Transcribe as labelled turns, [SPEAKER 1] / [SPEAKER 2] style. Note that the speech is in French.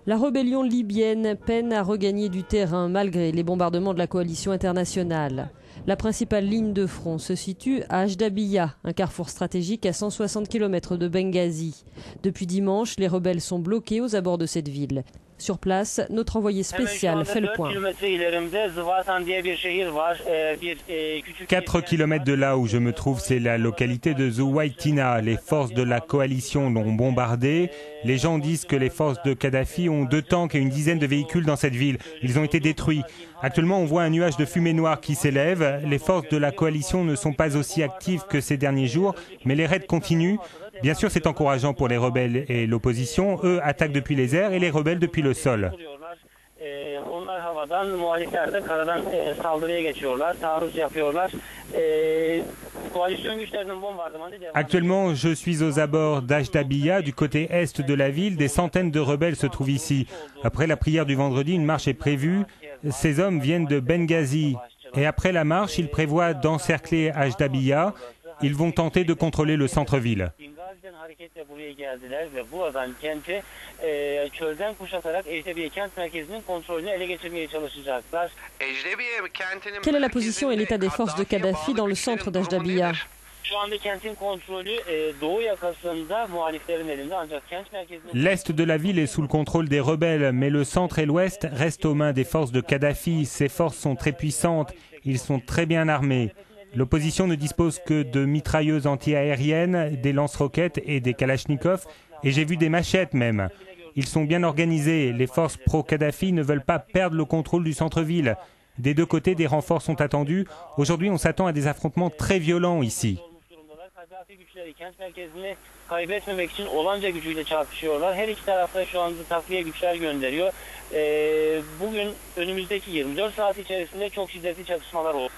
[SPEAKER 1] La rébellion libyenne peine à regagner du terrain malgré les bombardements de la coalition internationale. La principale ligne de front se situe à Ajdabiya, un carrefour stratégique à 160 km de Benghazi. Depuis dimanche, les rebelles sont bloqués aux abords de cette ville. Sur place, notre envoyé spécial fait le point.
[SPEAKER 2] 4 kilomètres de là où je me trouve, c'est la localité de Zouaitina. Les forces de la coalition l'ont bombardée. Les gens disent que les forces de Kadhafi ont 2 tanks et une dizaine de véhicules dans cette ville. Ils ont été détruits. Actuellement, on voit un nuage de fumée noire qui s'élève. Les forces de la coalition ne sont pas aussi actives que ces derniers jours, mais les raids continuent. Bien sûr, c'est encourageant pour les rebelles et l'opposition. Eux attaquent depuis les airs et les rebelles depuis le sol. Actuellement, je suis aux abords d'Ajdabiya, du côté est de la ville. Des centaines de rebelles se trouvent ici. Après la prière du vendredi, une marche est prévue. Ces hommes viennent de Benghazi. Et après la marche, ils prévoient d'encercler Ajdabiya. Ils vont tenter de contrôler le centre-ville.
[SPEAKER 1] Quelle est la position et l'état des forces de Kadhafi dans le centre d'Ajdabiya?
[SPEAKER 2] L'est de la ville est sous le contrôle des rebelles, mais le centre et l'ouest restent aux mains des forces de Kadhafi. Ces forces sont très puissantes, ils sont très bien armés. L'opposition ne dispose que de mitrailleuses anti-aériennes, des lance-roquettes et des kalachnikovs, et j'ai vu des machettes même. Ils sont bien organisés, les forces pro-Kadhafi ne veulent pas perdre le contrôle du centre-ville. Des 2 côtés, des renforts sont attendus. Aujourd'hui, on s'attend à des affrontements très violents ici.
[SPEAKER 3] Bugün önümüzdeki 24 saat içerisinde çok şiddetli çatışmalar oldu.